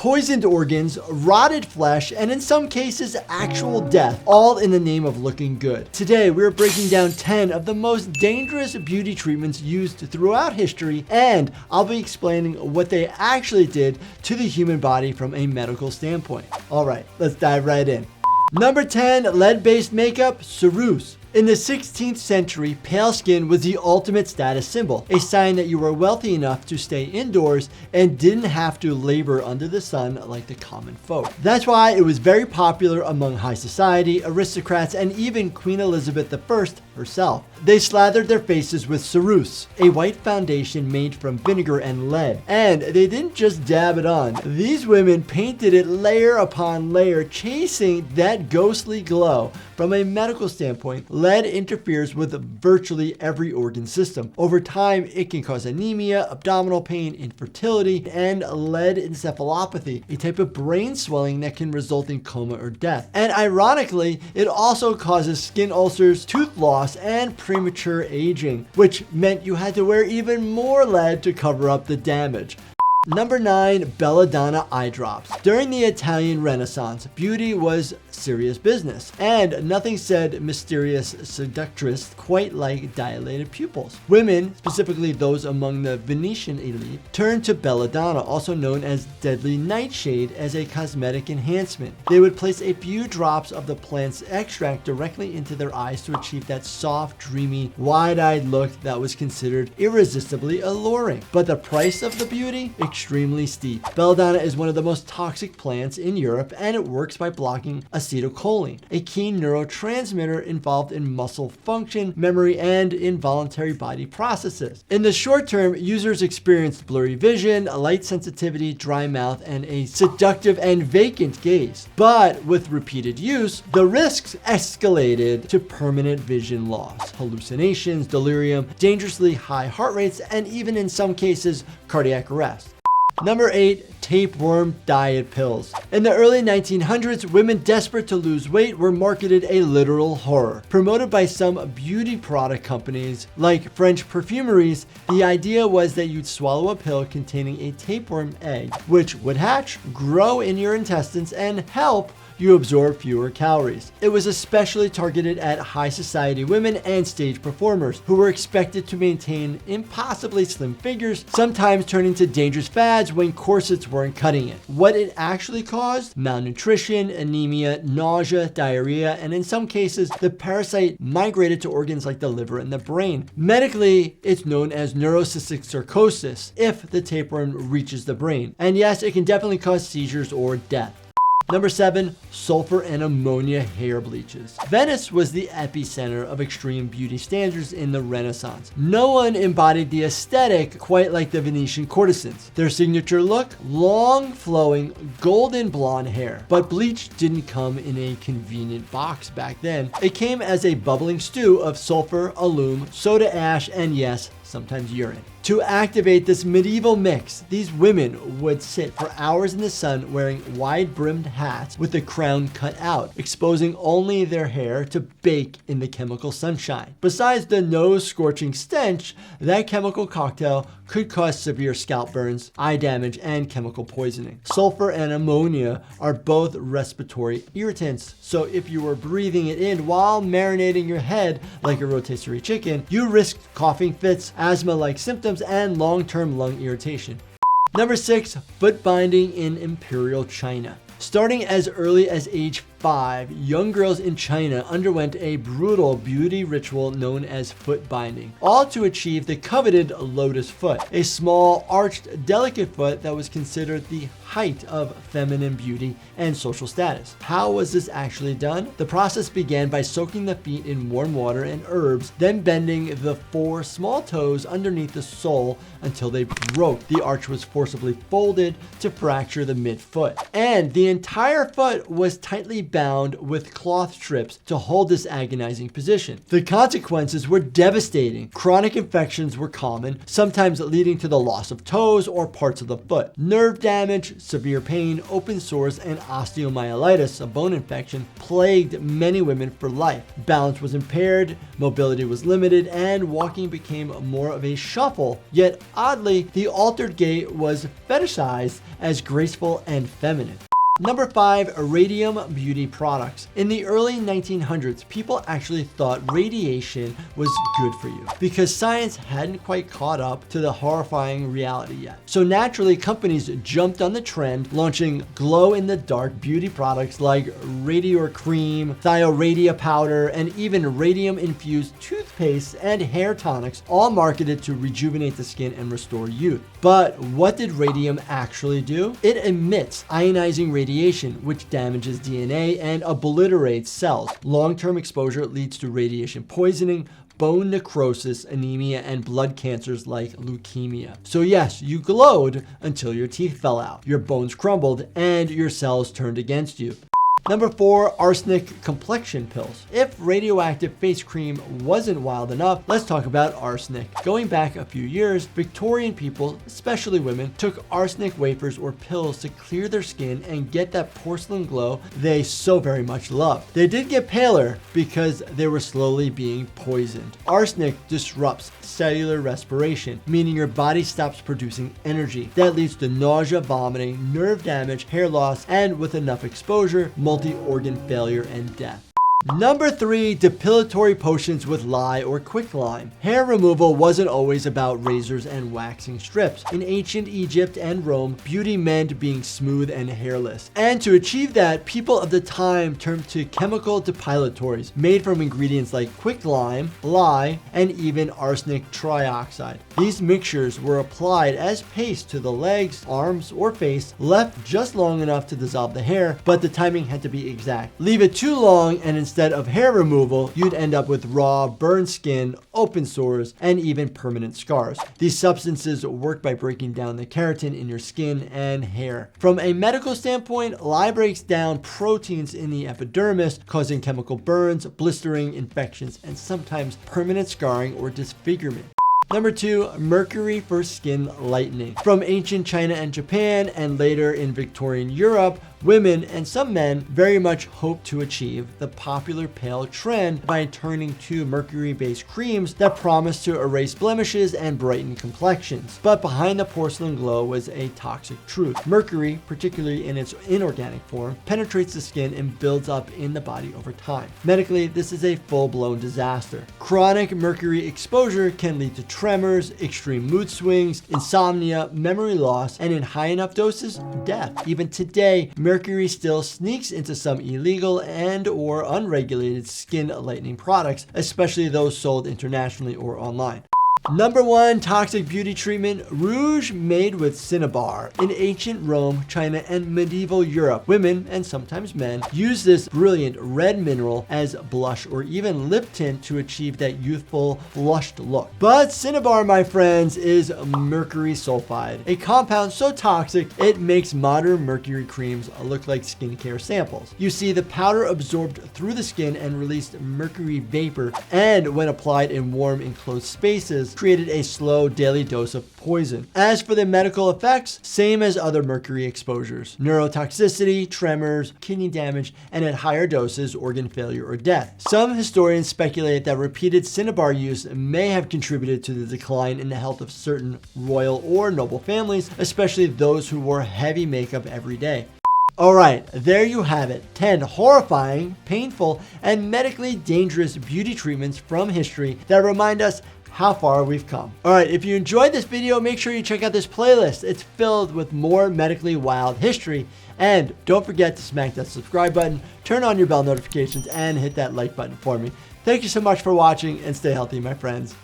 poisoned organs, rotted flesh, and in some cases, actual death, all in the name of looking good. Today, we're breaking down 10 of the most dangerous beauty treatments used throughout history, and I'll be explaining what they actually did to the human body from a medical standpoint. All right, let's dive right in. Number 10, lead-based makeup, ceruse. In the 16th century, pale skin was the ultimate status symbol, a sign that you were wealthy enough to stay indoors and didn't have to labor under the sun like the common folk. That's why it was very popular among high society, aristocrats, and even Queen Elizabeth I herself. They slathered their faces with ceruse, a white foundation made from vinegar and lead. And they didn't just dab it on. These women painted it layer upon layer, chasing that ghostly glow. From a medical standpoint, lead interferes with virtually every organ system. Over time, it can cause anemia, abdominal pain, infertility, and lead encephalopathy, a type of brain swelling that can result in coma or death. And ironically, it also causes skin ulcers, tooth loss, and premature aging, which meant you had to wear even more lead to cover up the damage. Number 9, Belladana eye drops. During the Italian Renaissance, beauty was serious business, and nothing said mysterious seductress quite like dilated pupils. Women, specifically those among the Venetian elite, turned to Belladana, also known as deadly nightshade, as a cosmetic enhancement. They would place a few drops of the plant's extract directly into their eyes to achieve that soft, dreamy, wide-eyed look that was considered irresistibly alluring. But the price of the beauty? Extremely steep. Belladana is one of the most toxic plants in Europe, and it works by blocking acetylcholine, a key neurotransmitter involved in muscle function, memory, and involuntary body processes. In the short term, users experienced blurry vision, light sensitivity, dry mouth, and a seductive and vacant gaze. But with repeated use, the risks escalated to permanent vision loss, hallucinations, delirium, dangerously high heart rates, and even in some cases, cardiac arrest. Number 8, tapeworm diet pills. In the early 1900s, women desperate to lose weight were marketed a literal horror. Promoted by some beauty product companies like French perfumeries, the idea was that you'd swallow a pill containing a tapeworm egg, which would hatch, grow in your intestines, and help you absorb fewer calories. It was especially targeted at high society women and stage performers who were expected to maintain impossibly slim figures, sometimes turning to dangerous fads when corsets weren't cutting it. What it actually caused? Malnutrition, anemia, nausea, diarrhea, and in some cases, the parasite migrated to organs like the liver and the brain. Medically, it's known as neurocystic sarcosis if the tapeworm reaches the brain. And yes, it can definitely cause seizures or death. Number 7, sulfur and ammonia hair bleaches. Venice was the epicenter of extreme beauty standards in the Renaissance. No one embodied the aesthetic quite like the Venetian courtesans. Their signature look? Long, flowing, golden blonde hair. But bleach didn't come in a convenient box back then. It came as a bubbling stew of sulfur, alum, soda ash, and yes, sometimes urine. To activate this medieval mix, these women would sit for hours in the sun wearing wide-brimmed hats with the crown cut out, exposing only their hair to bake in the chemical sunshine. Besides the nose-scorching stench, that chemical cocktail could cause severe scalp burns, eye damage, and chemical poisoning. Sulfur and ammonia are both respiratory irritants, so if you were breathing it in while marinating your head like a rotisserie chicken, you risked coughing fits, asthma-like symptoms, and long-term lung irritation. Number 6, footbinding in Imperial China. Starting as early as age 5, young girls in China underwent a brutal beauty ritual known as footbinding, all to achieve the coveted lotus foot, a small, arched, delicate foot that was considered the height of feminine beauty and social status. How was this actually done? The process began by soaking the feet in warm water and herbs, then bending the 4 small toes underneath the sole until they broke. The arch was forcibly folded to fracture the midfoot, and the entire foot was tightly bound with cloth strips to hold this agonizing position. The consequences were devastating. Chronic infections were common, sometimes leading to the loss of toes or parts of the foot. Nerve damage, severe pain, open sores, and osteomyelitis, a bone infection, plagued many women for life. Balance was impaired, mobility was limited, and walking became more of a shuffle. Yet, oddly, the altered gait was fetishized as graceful and feminine. Number 5, radium beauty products. In the early 1900s, people actually thought radiation was good for you because science hadn't quite caught up to the horrifying reality yet. So naturally, companies jumped on the trend, launching glow-in-the-dark beauty products like Radior Cream, Thioradia Powder, and even radium-infused toothpaste and hair tonics, all marketed to rejuvenate the skin and restore youth. But what did radium actually do? It emits ionizing radiation, which damages DNA and obliterates cells. Long-term exposure leads to radiation poisoning, bone necrosis, anemia, and blood cancers like leukemia. So yes, you glowed until your teeth fell out, your bones crumbled, and your cells turned against you. Number 4, arsenic complexion pills. If radioactive face cream wasn't wild enough, let's talk about arsenic. Going back a few years, Victorian people, especially women, took arsenic wafers or pills to clear their skin and get that porcelain glow they so very much love. They did get paler because they were slowly being poisoned. Arsenic disrupts cellular respiration, meaning your body stops producing energy. That leads to nausea, vomiting, nerve damage, hair loss, and with enough exposure, multi-organ failure and death. Number 3, depilatory potions with lye or quicklime. Hair removal wasn't always about razors and waxing strips. In ancient Egypt and Rome, beauty meant being smooth and hairless. And to achieve that, people of the time turned to chemical depilatories made from ingredients like quicklime, lye, and even arsenic trioxide. These mixtures were applied as paste to the legs, arms, or face, left just long enough to dissolve the hair, but the timing had to be exact. Leave it too long and instead of hair removal, you'd end up with raw, burned skin, open sores, and even permanent scars. These substances work by breaking down the keratin in your skin and hair. From a medical standpoint, lye breaks down proteins in the epidermis, causing chemical burns, blistering, infections, and sometimes permanent scarring or disfigurement. Number 2, mercury for skin lightening. From ancient China and Japan, and later in Victorian Europe, women and some men very much hope to achieve the popular pale trend by turning to mercury-based creams that promise to erase blemishes and brighten complexions. But behind the porcelain glow was a toxic truth. Mercury, particularly in its inorganic form, penetrates the skin and builds up in the body over time. Medically, this is a full-blown disaster. Chronic mercury exposure can lead to tremors, extreme mood swings, insomnia, memory loss, and in high enough doses, death. Even today, mercury still sneaks into some illegal and or unregulated skin lightening products, especially those sold internationally or online. Number 1, toxic beauty treatment, rouge made with cinnabar. In ancient Rome, China, and medieval Europe, women, and sometimes men, used this brilliant red mineral as blush or even lip tint to achieve that youthful, flushed look. But cinnabar, my friends, is mercury sulfide, a compound so toxic it makes modern mercury creams look like skincare samples. You see, the powder absorbed through the skin and released mercury vapor, and when applied in warm, enclosed spaces, created a slow daily dose of poison. As for the medical effects, same as other mercury exposures: neurotoxicity, tremors, kidney damage, and at higher doses, organ failure or death. Some historians speculate that repeated cinnabar use may have contributed to the decline in the health of certain royal or noble families, especially those who wore heavy makeup every day. Alright, there you have it. 10 horrifying, painful, and medically dangerous beauty treatments from history that remind us how far we've come. Alright, if you enjoyed this video, make sure you check out this playlist. It's filled with more medically wild history. And don't forget to smack that subscribe button, turn on your bell notifications, and hit that like button for me. Thank you so much for watching, and stay healthy, my friends.